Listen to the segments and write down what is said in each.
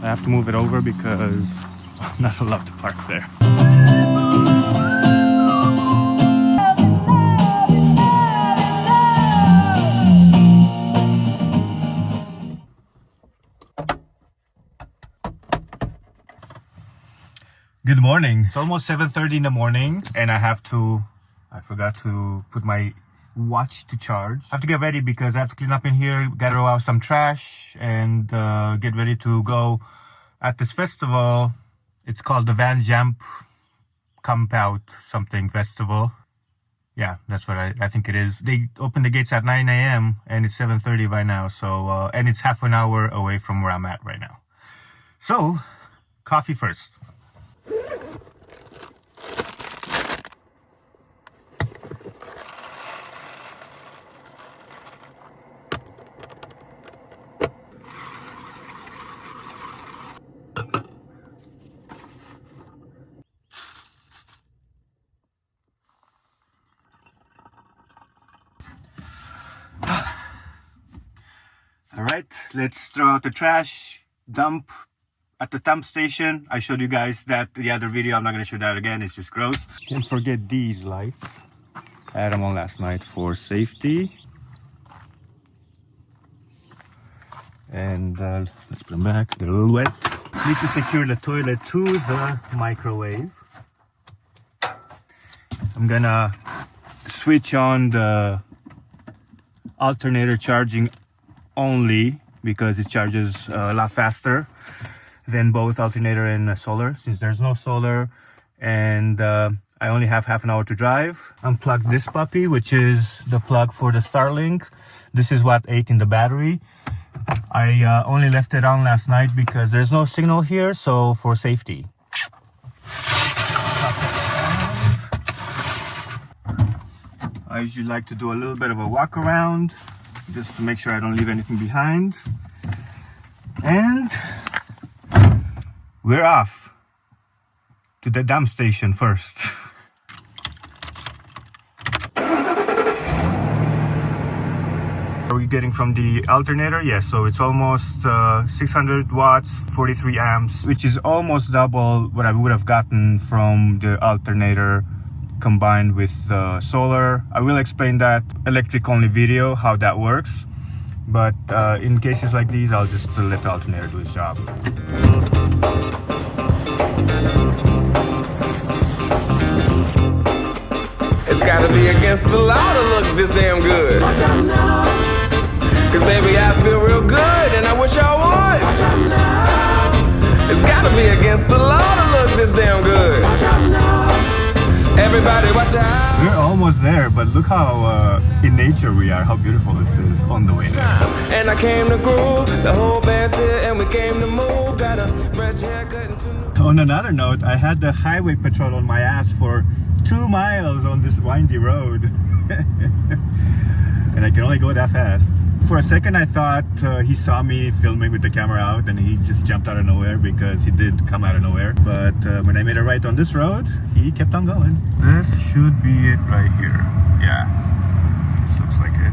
I have to move it over because I'm not allowed to park there. Good morning. It's almost 7:30 in the morning and I forgot to put my watch to charge. I have to get ready because I have to clean up in here, gotta throw out some trash and get ready to go at this festival. It's called the Van Jamp Compound something festival. Yeah, that's what I think it is. They open the gates at 9 a.m. and it's 7:30 right now. So, and it's half an hour away from where I'm at right now. So, coffee first. All right, let's throw out the trash, dump at the dump station. I showed you guys that the other video. I'm not going to show that again. It's just gross. Can't forget these lights. I had them on last night for safety. And let's put them back. They're a little wet. Need to secure the toilet to the microwave. I'm going to switch on the alternator charging only because it charges a lot faster than both alternator and solar, since there's no solar and I only have half an hour to drive. Unplug this puppy, which is the plug for the Starlink. This is what ate in the battery. I only left it on last night because there's no signal here, so for safety. I usually like to do a little bit of a walk around just to make sure I don't leave anything behind. And we're off to the dump station first. Are we getting from the alternator? Yes, so it's almost 600 watts, 43 amps, which is almost double what I would have gotten from the alternator combined with solar. I will explain that electric only video, how that works. But in cases like these, I'll just let the alternator do its job. It's gotta be against the law to look this damn good. Watch out now. Cause baby, I feel real good and I wish I would. Watch out now. It's gotta be against the law to look this damn good. Watch out now. Everybody watch out. We're almost there, but look how in nature we are, how beautiful this is on the way there. And I came to groove, the whole band's here and we came to move. Got a fresh haircut and two. On another note, I had the highway patrol on my ass for 2 miles on this windy road. And I can only go that fast. For a second I thought he saw me filming with the camera out and he just jumped out of nowhere, because he did come out of nowhere. But when I made a right on this road, he kept on going. This should be it right here. Yeah, this looks like it.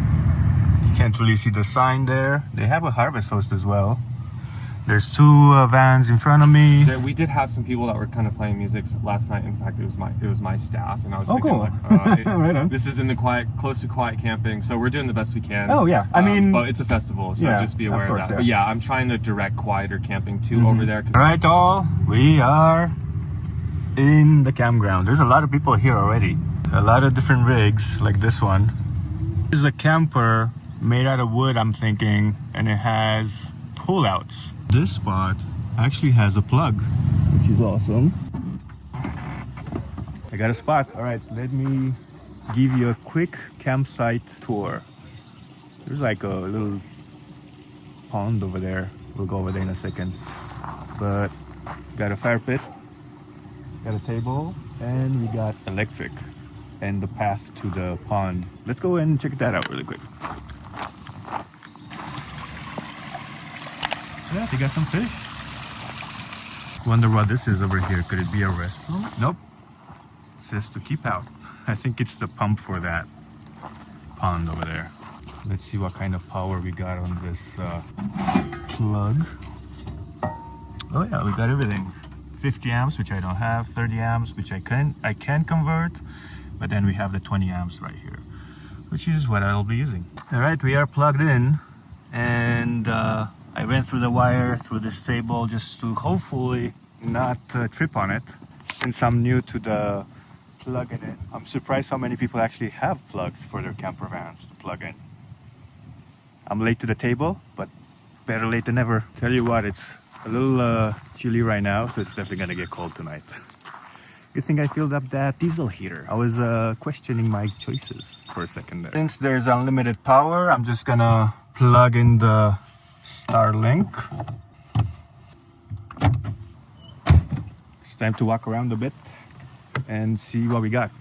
You can't really see the sign there. They have a harvest host as well. There's 2 vans in front of me. We did have some people that were kind of playing music last night. In fact, it was my staff, and I was thinking, cool. like, Right on. this is in the close to quiet camping, so we're doing the best we can. Oh yeah, I mean, but it's a festival, so yeah, just be aware of course, that. yeah. But yeah, I'm trying to direct quieter camping too over there. All right, all, we are in the campground. There's a lot of people here already. A lot of different rigs, like this one. This is a camper made out of wood, I'm thinking, and it has pullouts. This spot actually has a plug, which is awesome. I got a spot. All right, let me give you a quick campsite tour. There's like a little pond over there. We'll go over there in a second. But got a fire pit, got a table, and we got electric and the path to the pond. Let's go and check that out really quick. Yeah, they got some fish. Wonder what this is over here. Could it be a restroom? Nope. It says to keep out. I think it's the pump for that pond over there. Let's see what kind of power we got on this plug. Oh yeah, we got everything. 50 amps, which I don't have, 30 amps, which I can convert, but then we have the 20 amps right here, which is what I'll be using. All right, we are plugged in, and I ran through the wire through this table just to hopefully not trip on it. Since I'm new to the plug-in it, I'm surprised how many people actually have plugs for their camper vans to plug in. I'm late to the table, but better late than never. Tell you what, it's a little chilly right now, so it's definitely gonna get cold tonight. Good thing I filled up that diesel heater. I was questioning my choices for a second there. Since there's unlimited power, I'm just gonna plug in the Starlink. It's time to walk around a bit and see what we got.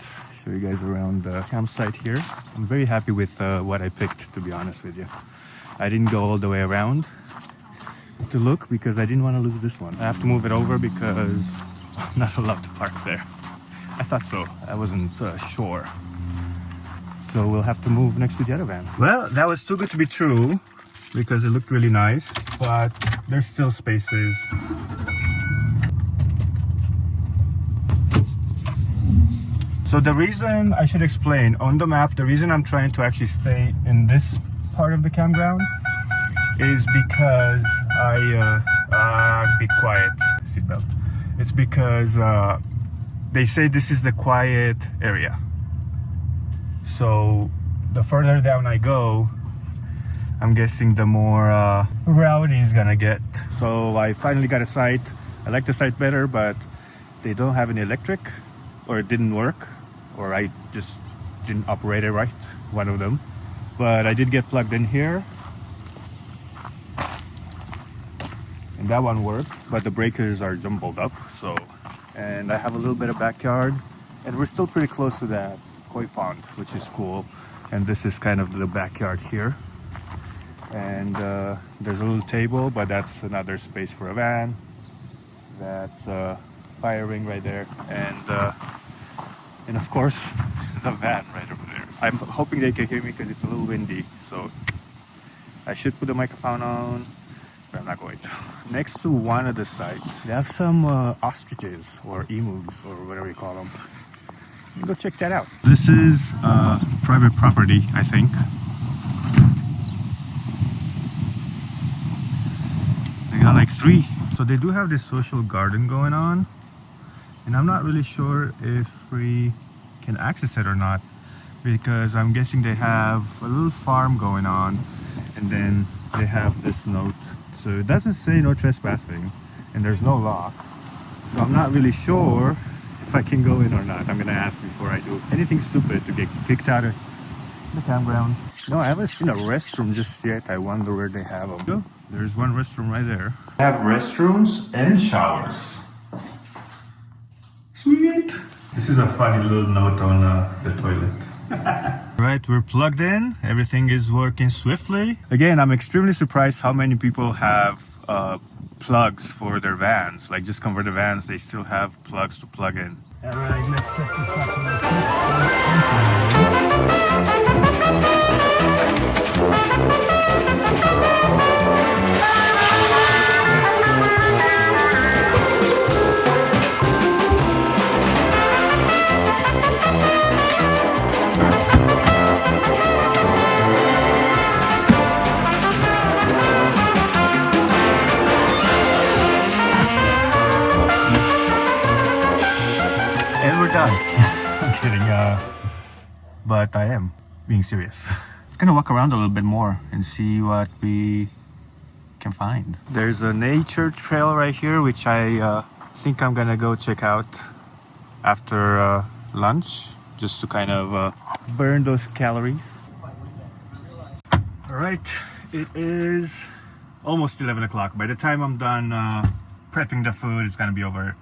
Show you guys around the campsite here. I'm very happy with what I picked, to be honest with you. I didn't go all the way around to look because I didn't want to lose this one. I have to move it over because I'm not allowed to park there. I thought so. I wasn't sure. So we'll have to move next to the other van. Well, that was too good to be true because it looked really nice, but there's still spaces. So the reason, I should explain, on the map, the reason I'm trying to actually stay in this part of the campground is because be quiet, seatbelt. It's because they say this is the quiet area. So the further down I go, I'm guessing the more rowdy it's gonna get. So I finally got a site. I like the site better, but they don't have any electric, or it didn't work, or I just didn't operate it right, one of them. But I did get plugged in here, and that one worked, but the breakers are jumbled up. So, and I have a little bit of backyard, and we're still pretty close to that koi pond, which is cool. And this is kind of the backyard here, and there's a little table, but that's another space for a van. That's fire ring right there, and of course the van right over there. I'm hoping they can hear me because it's a little windy, so I should put the microphone on, but I'm not going to. Next to one of the sites, they have some ostriches or emus or whatever you call them. You can go check that out. This is private property, I think. They got like 3. So they do have this social garden going on, and I'm not really sure if we can access it or not, because I'm guessing they have a little farm going on, and then they have this note. So it doesn't say no trespassing, and there's no lock. So I'm not really sure if I can go in or not. I'm gonna ask before I do anything stupid to get kicked out of the campground. No, I haven't seen a restroom just yet. I wonder where they have them. Oh, there's one restroom right there. They have restrooms and showers. Sweet. This is a funny little note on the toilet. Right, we're plugged in. Everything is working swiftly. Again, I'm extremely surprised how many people have plugs for their vans. Like just converted vans, they still have plugs to plug in. All right, let's set this up real I'm kidding, but I am being serious. I'm gonna walk around a little bit more and see what we can find. There's a nature trail right here, which I think I'm gonna go check out after lunch, just to kind of burn those calories. All right, it is almost 11 o'clock. By the time I'm done prepping the food, it's gonna be over.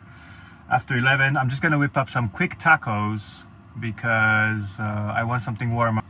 After 11, I'm just gonna whip up some quick tacos because I want something warm.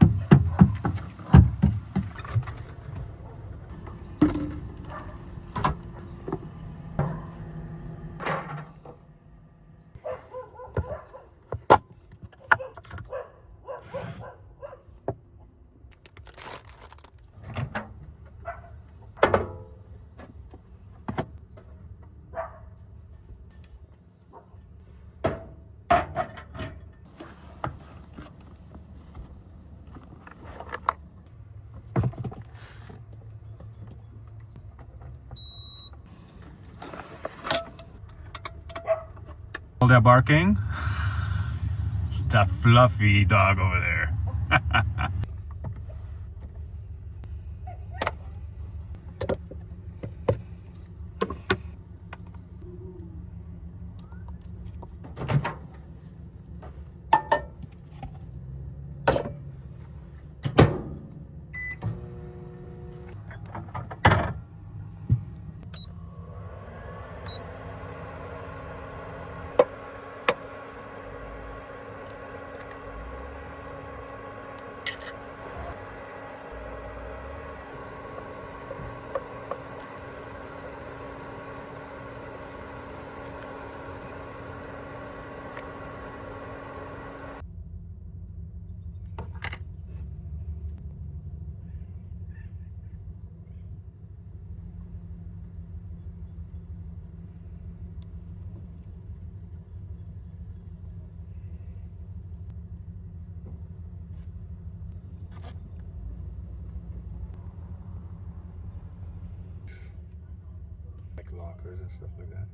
that barking? It's that fluffy dog over there. Like lockers and stuff like that.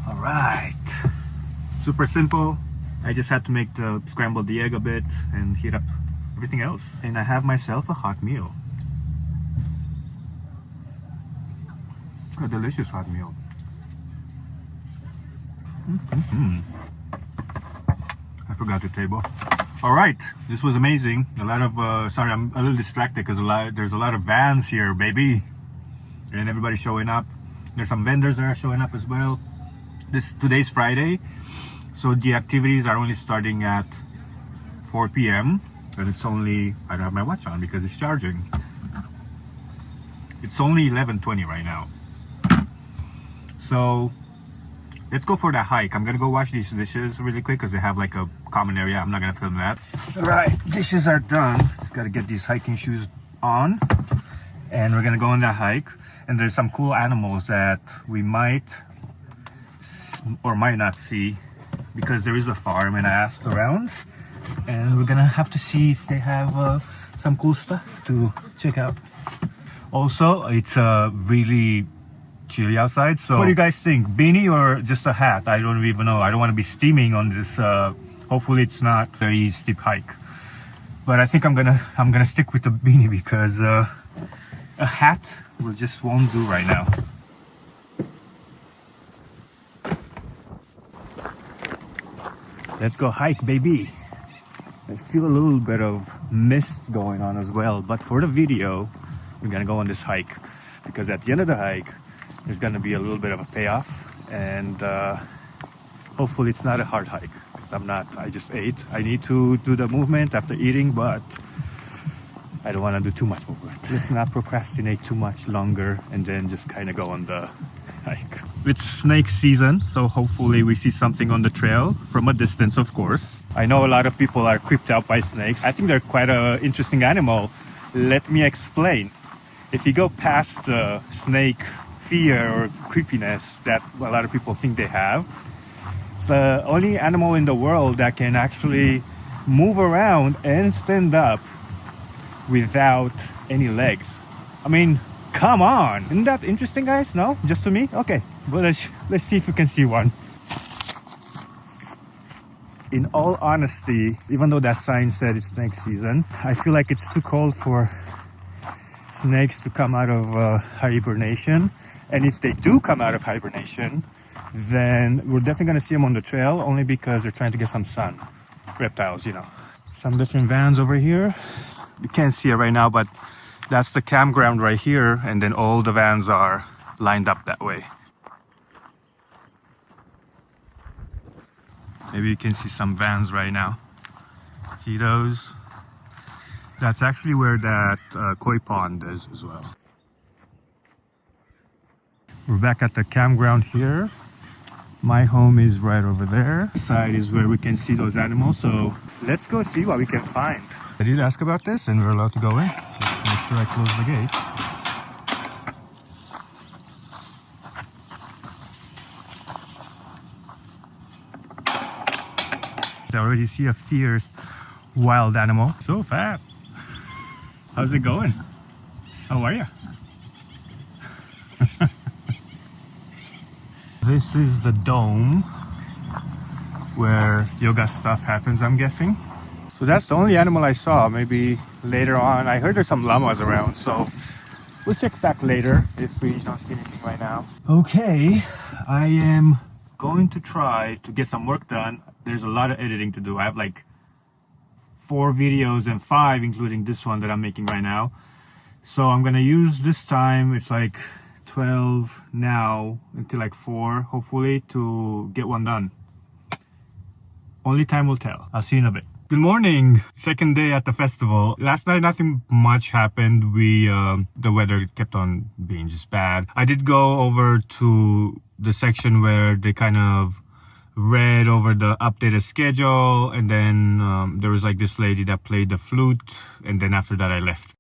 All right, super simple. I just had to make the scramble the egg a bit and heat up everything else, and I have myself a hot meal. A delicious hot meal. I forgot the table. All right, this was amazing. A lot of sorry, I'm a little distracted because there's a lot of vans here, baby, and everybody's showing up. There's some vendors that are showing up as well. Today's Friday, so the activities are only starting at 4 p.m. and it's only, I don't have my watch on because it's charging. It's only 11:20 right now. So let's go for that hike. I'm gonna go wash these dishes really quick because they have like a common area. I'm not gonna film that. All right, dishes are done. Just gotta get these hiking shoes on, and we're gonna go on that hike. And there's some cool animals that we might or might not see because there is a farm, and I asked around, and we're gonna have to see if they have some cool stuff to check out. Also, it's really chilly outside, so what do you guys think? Beanie or just a hat? I don't even know. I don't want to be steaming on this. Hopefully it's not very steep hike, but I think I'm gonna stick with the beanie because a hat just won't do right now. Let's go hike, baby. I feel a little bit of mist going on as well, but for the video we're gonna go on this hike because at the end of the hike there's gonna be a little bit of a payoff, and hopefully it's not a hard hike. I just ate. I need to do the movement after eating, but I don't want to do too much movement. Let's not procrastinate too much longer and then just kind of go on the hike. It's snake season, so hopefully we see something on the trail from a distance, of course. I know a lot of people are creeped out by snakes. I think they're quite an interesting animal. Let me explain. If you go past the snake fear or creepiness that a lot of people think they have, it's the only animal in the world that can actually move around and stand up without any legs. I mean, come on. Isn't that interesting, guys? No? Just to me? Okay. Well, let's see if we can see one. In all honesty, even though that sign said it's snake season, I feel like it's too cold for snakes to come out of hibernation. And if they do come out of hibernation, then we're definitely going to see them on the trail, only because they're trying to get some sun. Reptiles, you know. Some different vans over here. You can't see it right now, but that's the campground right here, and then all the vans are lined up that way. Maybe you can see some vans right now. See those? That's actually where that koi pond is as well. We're back at the campground here. My home is right over there. This side is where we can see those animals, so let's go see what we can find. I did ask about this and we're allowed to go in. Just make sure I close the gate. I already see a fierce wild animal. So fat. How's it going? How are you? This is the dome where yoga stuff happens, I'm guessing. So that's the only animal I saw. Maybe later on, I heard there's some llamas around, so we'll check back later if we don't see anything right now. Okay, I am going to try to get some work done. There's a lot of editing to do. I have like 4 videos and 5, including this one that I'm making right now. So I'm gonna use this time, it's like 12 now until like 4, hopefully, to get one done. Only time will tell. I'll see you in a bit. Good morning. Second day at the festival. Last night nothing much happened. The weather kept on being just bad. I did go over to the section where they kind of read over the updated schedule, and then there was like this lady that played the flute, and then after that I left.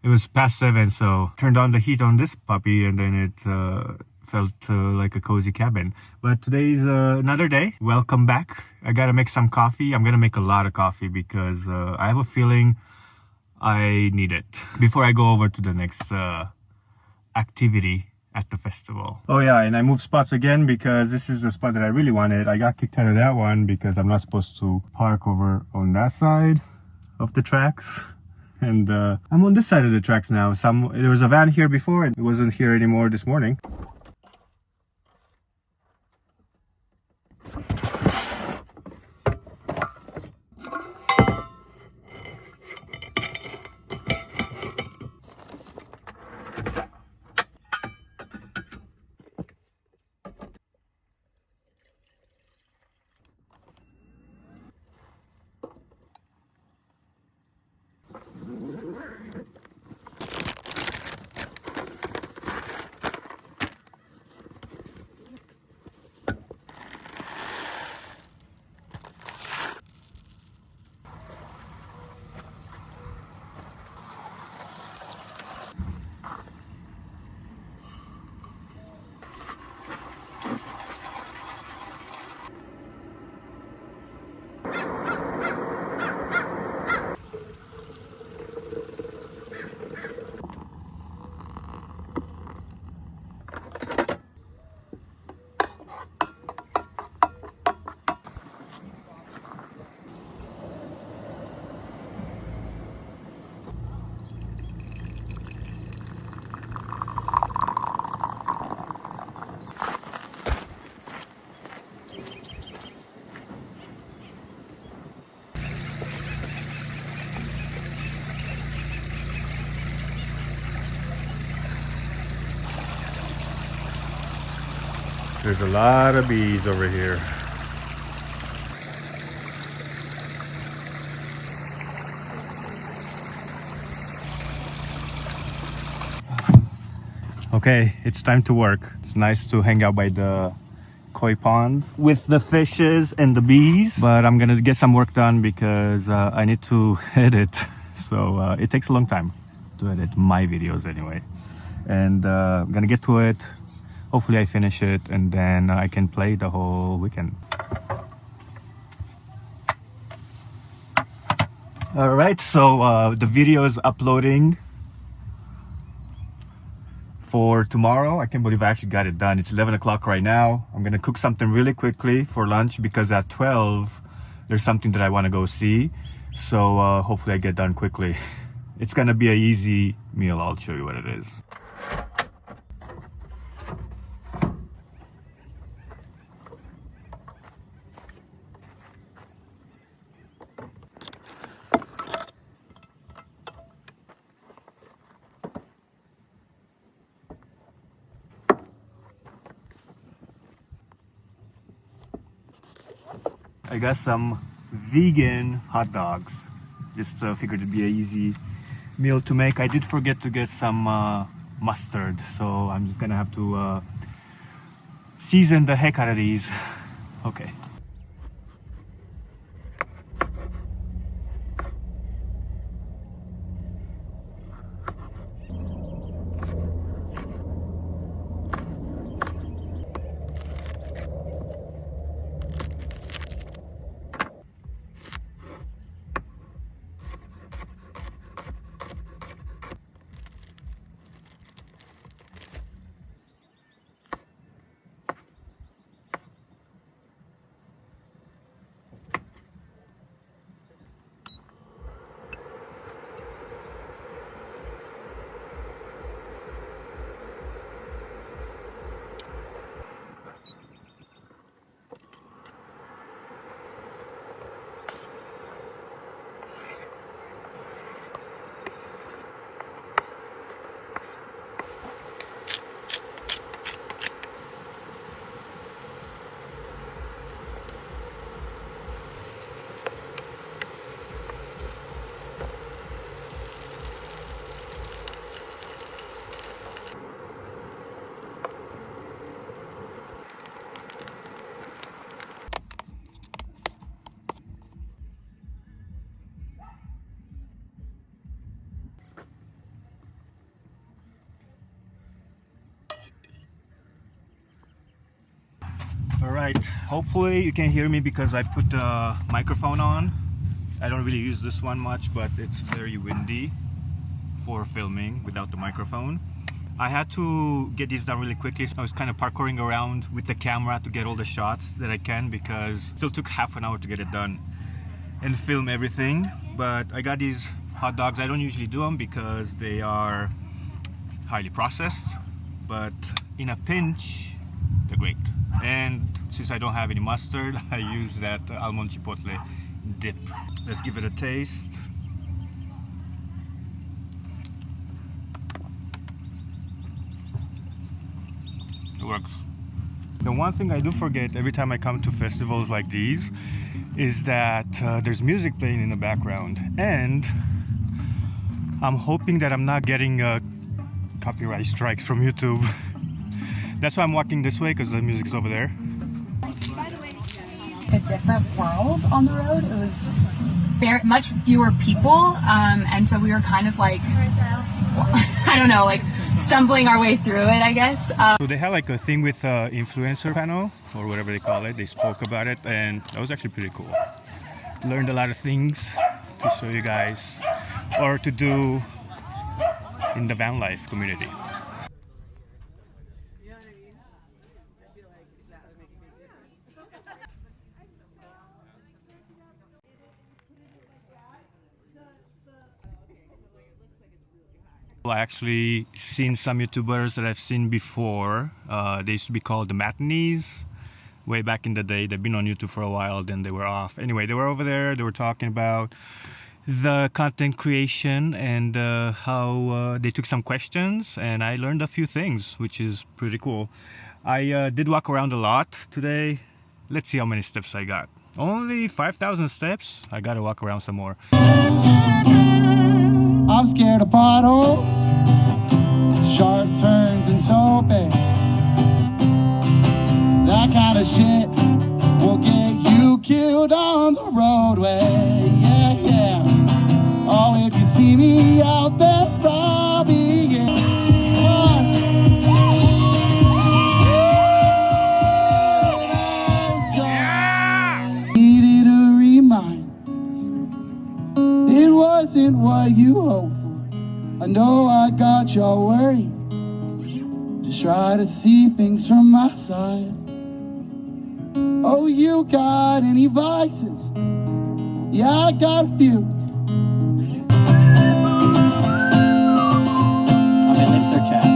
It was past 7, so turned on the heat on this puppy, and then it felt like a cozy cabin. But today's another day. Welcome back. I gotta make some coffee. I'm gonna make a lot of coffee because I have a feeling I need it before I go over to the next activity at the festival. Oh yeah, and I moved spots again because this is the spot that I really wanted. I got kicked out of that one because I'm not supposed to park over on that side of the tracks. And I'm on this side of the tracks now. There was a van here before, and it wasn't here anymore this morning. There's a lot of bees over here. Okay, it's time to work. It's nice to hang out by the koi pond with the fishes and the bees, but I'm gonna get some work done because I need to edit. So it takes a long time to edit my videos anyway. And I'm gonna get to it. Hopefully I finish it, and then I can play the whole weekend. All right, so the video is uploading for tomorrow. I can't believe I actually got it done. It's 11 o'clock right now. I'm gonna cook something really quickly for lunch because at 12 there's something that I want to go see. So hopefully I get done quickly. It's gonna be an easy meal. I'll show you what it is. I got some vegan hot dogs. Just figured it'd be an easy meal to make. I did forget to get some mustard, so I'm just gonna have to season the heck out of these. Okay. All right, hopefully you can hear me because I put the microphone on. I don't really use this one much, but it's very windy for filming without the microphone. I had to get these done really quickly, so I was kind of parkouring around with the camera to get all the shots that I can, because it still took half an hour to get it done and film everything. But I got these hot dogs. I don't usually do them because they are highly processed, but in a pinch they're great. And since I don't have any mustard, I use that almond chipotle dip. Let's give it a taste. It works. The one thing I do forget every time I come to festivals like these is that there's music playing in the background, and I'm hoping that I'm not getting copyright strikes from YouTube. That's why I'm walking this way, because the music's over there. A different world on the road. It was very much fewer people, and so we were kind of like, I don't know, like stumbling our way through it, I guess. So they had like a thing with influencer panel, or whatever they call it. They spoke about it, and that was actually pretty cool. Learned a lot of things to show you guys, or to do in the van life community. I actually seen some YouTubers that I've seen before. They used to be called the Matinees way back in the day. They've been on YouTube for a while, then they were off. Anyway, they were over there. They were talking about the content creation and how they took some questions, and I learned a few things, which is pretty cool. I did walk around a lot today. Let's see how many steps I got. Only 5,000 steps. I gotta walk around some more. I'm scared of potholes, sharp turns and topes. That kind of shit will get you killed on the roadway. Yeah, yeah. Oh, if you see me out there robbing it. Needed a reminder. It wasn't what you hoped for. I know I got y'all worried. Just try to see things from my side. Oh, you got any vices? Yeah, I got a few. My lips are chapped.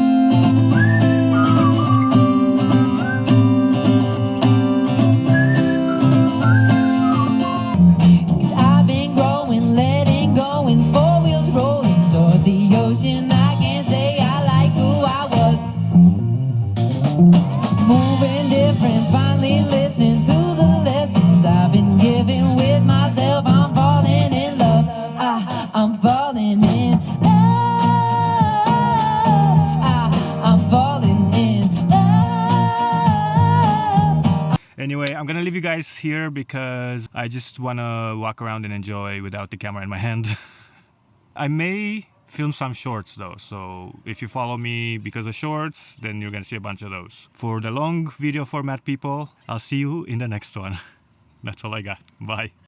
Moving different, finally listening to the lessons I've been giving with myself. I'm falling in love. I'm falling in love. I'm falling in love. Anyway, I'm gonna leave you guys here because I just wanna walk around and enjoy without the camera in my hand. I may film some shorts though, so if you follow me because of shorts, then you're gonna see a bunch of those. For the long video format people, I'll see you in the next one. That's all I got. Bye.